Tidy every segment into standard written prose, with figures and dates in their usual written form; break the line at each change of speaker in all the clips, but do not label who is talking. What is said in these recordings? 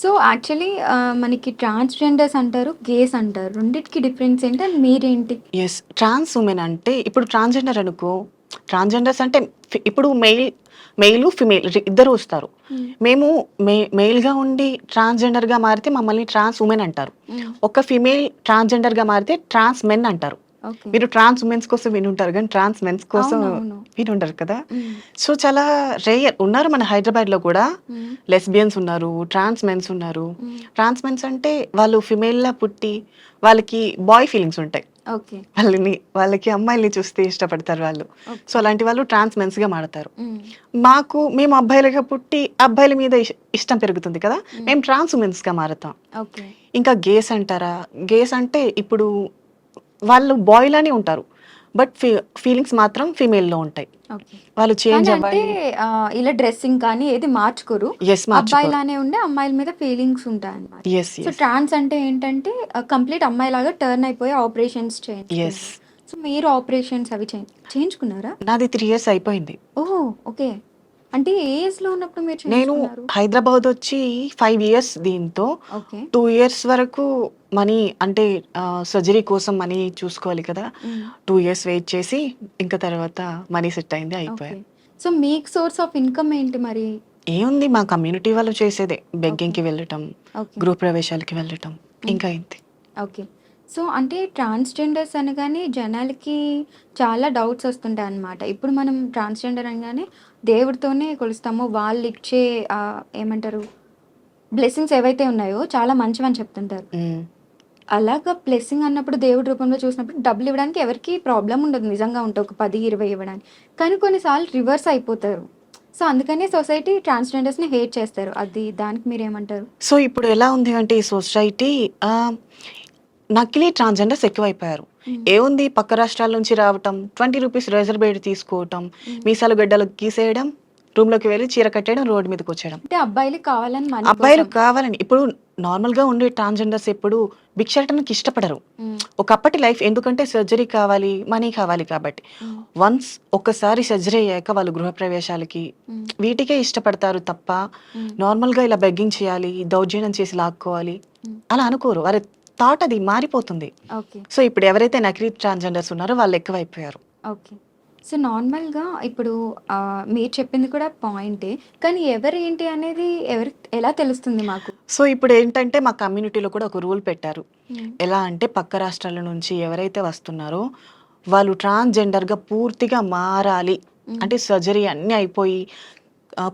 So, actually మనకి transgenders అంటారు, gas అంటారు. రెండిటికి డిఫరెన్స్ ఏంటి? అండ్ మీరేంటి?
యెస్. ట్రాన్స్ వుమెన్ అంటే ఇప్పుడు ట్రాన్స్‌జెండర్ అనుకో, ట్రాన్స్‌జెండర్స్ అంటే ఇప్పుడు మెయిలు, ఫీమేల్ ఇద్దరు వస్తారు.
హ్మ్.
మేము మెయిల్‌గా ఉండి ట్రాన్స్‌జెండర్‌గా మారితే మమ్మల్ని ట్రాన్స్ వుమెన్ అంటారు.
హ్మ్.
ఒక ఫీమేల్ ట్రాన్స్‌జెండర్‌గా మారితే ట్రాన్స్ మెన్ అంటారు.
ఓకే.
మీరు ట్రాన్స్ వుమెన్స్ కోసం వినుంటారు గానీ, ట్రాన్స్ మెన్స్ కోసం
అవునవును.
వినుండరు కదా!
హ్మ్.
సో, చాలా రేర్ ఉన్నారు మన హైదరాబాద్‌లో కూడా.
హ్మ్.
లెస్బియన్స్ ఉన్నారు, ట్రాన్స్ మెన్స్ ఉన్నారు.
హ్మ్.
ట్రాన్స్ మెన్స్ అంటే వాళ్ళు ఫీమేల్‌లా పుట్టి, వాళ్ళకి బాయ్ ఫీలింగ్స్ ఉంటాయి.
ఓకే.
వాళ్ళకి అమ్మాయిల్ని చూస్తే ఇష్టపడతారు వాళ్ళు. So,
okay.
అలాంటి వాళ్ళు ట్రాన్స్ మెన్స్‌గా మారతారు.
హ్మ్.
మేము అబ్బాయిలుగా పుట్టి, అబ్బాయిల మీద ఇష్టం పెరుగుతుంది కదా!
హ్మ్.
మేము ట్రాన్స్ వుమెన్స్‌గా మారతాం.
ఓకే.
ఇంకా గేస్ అంటారా? గేస్ అంటే ఇప్పుడు వాళ్ళు బాయ్ లానే ఉంటారు. బట్ ఫీలింగ్స్ మాత్రం ఫీమేల్‌లో ఉంటాయి.
ఓకే.
వాళ్ళు చేంజ్
కానీ అంటే
అవ్వాలి.
ఇలా డ్రెస్సింగ్ కానీ ఏది మార్చుకోరు.
యెస్. మార్చుకోరు.
అబ్బాయిలానే ఉండి అమ్మాయిల మీద ఫీలింగ్స్ ఉంటాయన్నమాట.
యెస్.
So,
yes.
ట్రాన్స్ అంటే ఏంటంటే కంప్లీట్ అమ్మాయిలాగా టర్న్ అయిపోయి ఆపరేషన్స్
యెస్.
చేయించుకుంటారు. సో, మీరు ఆపరేషన్స్ అవి చేయించుకున్నారా?
నాది 3 ఇయర్స్ అయిపోయింది.
ఓహ్! ఓకే. అంటే ఏ ఏజ్‌లో ఉన్నప్పుడు మీరు
నేను
చేయించుకున్నారు?
హైదరాబాదొచ్చి 5 ఇయర్స్ దీంతో.
ఓకే.
2 ఇయర్స్ వరకు మనీ అంటే సర్జరీ కోసం మనీ చూసుకోవాలి కదా!
హ్మ్.
2 ఇయర్స్ వెయిట్ చేసి ఇంకా తర్వాత మనీ సెట్ అయింది.
ఓకే.
అయిపోయా.
సో, మీకు సోర్స్ ఆఫ్ ఇన్‌కమ్ ఏంటి మరి?
ఏముంది మా కమ్యూనిటీ వాళ్ళు చేసేదే.
ఓకే.
బెగ్గింగ్‌కి వెళ్ళటం,
ఓకే.
గృహప్రవేశాలకి వెళ్ళటం.
హ్మ్.
ఇంకా ఇంతే.
ఓకే. సో, అంటే ట్రాన్స్‌జెండర్స్ అనగానే జనాలకి చాలా డౌట్స్ వస్తుంటాయన్నమాట. ఇప్పుడు మనం ట్రాన్స్‌జెండర్ అనగానే దేవుడితోనే కొలుస్తాము. వాళ్ళిచ్చే ఏమంటారు బ్లెస్సింగ్స్ ఏవైతే ఉన్నాయో చాలా మంచివని చెప్తుంటారు.
హ్మ్.
అలాగా బ్లెస్సింగ్ అన్నప్పుడు దేవుడి రూపంలో చూసినప్పుడు డబ్బులివ్వడానికి ఎవరికీ ప్రాబ్లమ్ ఉండదు నిజంగా ఉంటే ఒక 10, 20 ఇవ్వడానికి. కానీ కొన్నిసార్లు రివర్స్ అయిపోతారు. సో, అందుకనే సొసైటీ ట్రాన్స్‌జెండర్స్‌ని హేట్ చేస్తారు. దానికి మీరేమంటారు?
సో, ఇప్పుడు ఎలా ఉంది అంటే ఈ సొసైటీ ఆహ్, నకిలీ ట్రాన్స్‌జెండర్స్ ఎక్కువైపోయారు.
హ్మ్.
ఏముంది పక్క రాష్ట్రాల నుంచి రావటం, ₹20 రేజర్ బ్లేడ్ తీసుకోవటం,
హ్మ్.
మీసాలు గడ్డాలు గీసేయడం, రూమ్‌లోకి వెళ్లి చీర కట్టేయడం, రోడ్డు మీదకొచ్చేయడం.
అంటే అబ్బాయిలకి కావాలని మనీ
అబ్బాయిలు
కోసం.
కావాలని ఇప్పుడు నార్మల్‌గా ఉండే ట్రాన్స్‌జెండర్స్ ఎప్పుడు భిక్షాటనకి ఇష్టపడరు.
హ్మ్.
ఒకప్పటి లైఫ్ ఎందుకంటే సర్జరీ కావాలి, మనీ కావాలి కాబట్టి.
హ్మ్.
వన్స్ ఒక్కసారి సర్జరీ అయ్యాక వాళ్ళు గృహప్రవేశాలకి
హ్మ్.
వీటికే ఇష్టపడతారు తప్ప,
హ్మ్.
నార్మల్‌గా ఇలా బెగ్గింగ్ చేయాలి, దౌర్జన్యం చేసి లాక్కోవాలి
హ్మ్.
అలా అనుకోరు. వారి థాట్ అది మారిపోతుంది.
ఓకే.
సో, ఇప్పుడు ఎవరైతే నకిలీ ట్రాన్స్‌జెండర్స్ ఉన్నారో వాళ్ళు ఎక్కువైపోయారు.
ఓకే. సో, నార్మల్‌గా ఇప్పుడు మీరు చెప్పింది కూడా పాయింటే. కానీ ఎవరేంటి అనేది ఎలా తెలుస్తుంది మాకు?
సో, ఇప్పుడేంటంటే మా కమ్యూనిటీలో కూడా ఒక రూల్ పెట్టారు.
హ్మ్.
ఎలా అంటే పక్క రాష్ట్రాల నుంచి ఎవరైతే వస్తున్నారో వాళ్ళు ట్రాన్స్‌జెండర్‌గా పూర్తిగా మారాలి.
హ్మ్.
అంటే సర్జరీ అన్నీ అయిపోయి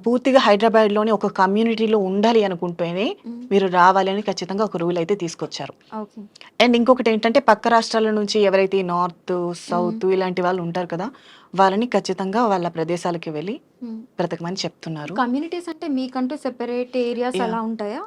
పూర్తిగా హైదరాబాద్‌లోనే ఒక కమ్యూనిటీలో ఉండాలి అనుకుంటేనే
హ్మ్.
మీరు రావాలి అని ఖచ్చితంగా ఒక రూల్ అయితే తీసుకొచ్చారు.
ఓకే.
అండ్ ఇంకొకటేంటంటే పక్క రాష్ట్రాల నుంచి ఎవరైతే నార్త్,
హ్మ్.
సౌత్ ఇలాంటి వాళ్ళు ఉంటారు కదా! వాళ్ళని ఖచ్చితంగా వాళ్ళ ప్రదేశాలకి వెళ్ళి
హ్మ్.
బ్రతకమని చెప్తున్నారు.
కమ్యూనిటీస్ అంటే మీకంటూ సెపరేట్ ఏరియాస్
యాహ్!
అలా ఉంటాయా?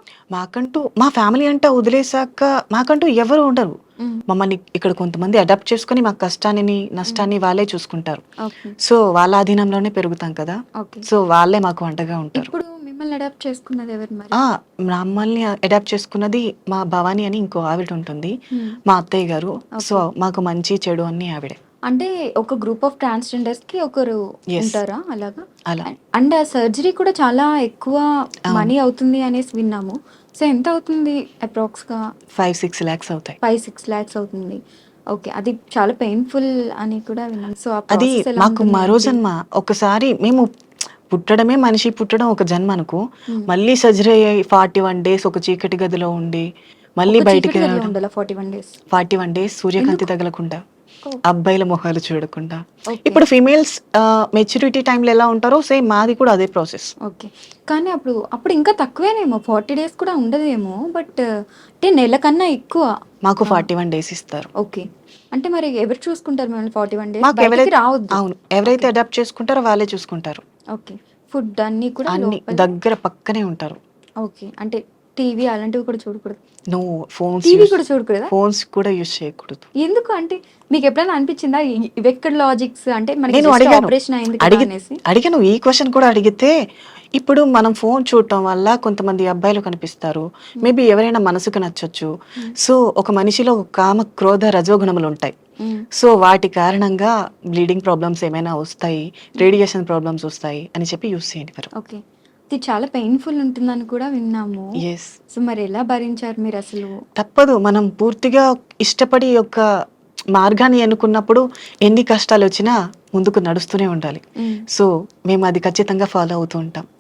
మా ఫ్యామిలీ అంతా వదిలేసాక మాకంటూ ఎవరు ఉండరు.
హ్మ్.
మమ్మల్ని ఇక్కడ కొంతమంది అడాప్ట్ చేసుకొని మా కష్టాన్ని,
హ్మ్.
నష్టాన్ని వాళ్ళే చూసుకుంటారు.
ఓకే.
సో, వాళ్ళ అధీనంలోనే పెరుగుతాం కదా!
ఓకే.
సో, వాళ్ళే మాకు అండగా ఉంటారు.
ఇప్పుడు మిమ్మల్ని అడాప్ట్ చేసుకున్నది ఎవరు మరి?
ఆ! మమ్మల్ని అడాప్ట్ చేసుకున్నది మా భవాని అని ఇంకో ఆవిడుంటుంది.
హ్మ్.
మా అత్తయ్య గారు. So,
okay.
మాకు మంచి, చెడు అన్నీ ఆవిడే.
అంటే ఒక గ్రూప్ ఆఫ్ ట్రాన్స్‌జెండర్స్‌కి ఒకరు
యెస్.
ఉంటారా అలాగా?
అలా.
అండ్ ఆ సర్జరీ కూడా చాలా ఎక్కువ
అవును.
మనీ అవుతుంది అనేసి విన్నాము. సో, ఎంత అవుతుంది అప్రాక్స్‌గా?
5, 6 లాక్స్ అవుతాయి.
5, 6 లాక్స్ అవుతుంది. ఓకే. అది చాలా పెయిన్‌ఫుల్ అని కూడా విన్నాను. సో, ఆ
అది
ప్రాసెస్ ఎలా
మాకు
ఉంటుంది
మరో
ఏంటి?
జన్మ. ఒకసారి మేము పుట్టడమే మనిషి పుట్టడం ఒక జన్మ అనుకో.
హ్మ్.
మళ్ళీ సర్జరీ అయ్యి 41 డేస్ ఒక చీకటి గదిలో ఉండి, మళ్ళీ
ఒక చీకటి
బయటికి
గదిలో
రావడం.
ఉండాలా 41 డేస్?
41 డేస్ సూర్యకాంతి
ఎందుకు?
తగలకుండా,
ఓహ్!
అబ్బాయిల మొహాలు చూడకుండా.
ఓకే.
ఇప్పుడు ఫీమేల్స్ మెచ్యూరిటీ టైమ్‌లో ఎలా ఉంటారో సేమ్ మాది కూడా అదే ప్రాసెస్.
ఓకే. కానీ అప్పుడు ఇంకా తక్కువేనేమో 40 డేస్ కూడా ఉండదేమో. బట్ అంటే నెల కన్నా ఎక్కువ.
మాకు
ఆ!
41 డేస్ ఇస్తారు.
ఓకే. అంటే మరి ఎవరు చూసుకుంటారు మిమ్మల్ని 41 డేస్?
మాకు
బయటికి రావద్దు.
అవును. ఎవరైతే
ఓకే.
అడాప్ట్ చేసుకుంటారో వాళ్ళే చూసుకుంటారు.
ఓకే. ఫుడ్ అన్నీ కూడా
అన్ని
లోపలే.
దగ్గర పక్కనే ఉంటారు.
ఓకే. అంటే టీవీ అలాంటివి కూడా చూడకూడదు.
నో
టీవీ కూడా చూడకూడదా?
ఫోన్స్ కూడా యూజ్ చేయకూడదు.
ఎందుకు? అంటే మీకెప్పుడైనా అనిపిచ్చిందా? ఇవెక్కడ లాజిక్స్ అంటే మనకి
నేను
జస్ట్
అడిగాను.
ఆపరేషన్ అయింది కదా
అడిగి
అనేసి?
అడిగాను. ఈ క్వెషన్ కూడా అడిగితే, ఇప్పుడు మనం ఫోను చూడటం వల్ల కొంతమంది అబ్బాయిలు కనిపిస్తారు.
హ్మ్.
మేబీ ఎవరైనా మనసుకు నచ్చొచ్చు.
హ్మ్.
సో, ఒక మనిషిలో కామ, క్రోధ, రజోగుణములుంటాయి.
హ్మ్.
సో, వాటి కారణంగా బ్లీడింగ్ ప్రాబ్లమ్స్ ఏమైనా వస్తాయి,
హ్మ్.
రేడియేషన్ ప్రాబ్లమ్స్ వస్తాయి అని చెప్పి యూజ్ చేయనివ్వరు.
ఓకే. ఇది చాలా పెయిన్‌ఫుల్ ఉంటుందని కూడా విన్నాము.
యెస్.
సో, మరి ఎలా భరించారు మీరసలు?
తప్పదు. మనం పూర్తిగా ఇష్టపడి యొక్క మార్గాన్ని ఎన్నుకున్నప్పుడు ఎన్ని కష్టాలొచ్చినా ముందుకు నడుస్తూనే ఉండాలి.
హ్మ్.
సో, మేము అది ఖచ్చితంగా ఫాలో అవుతూ ఉంటాం.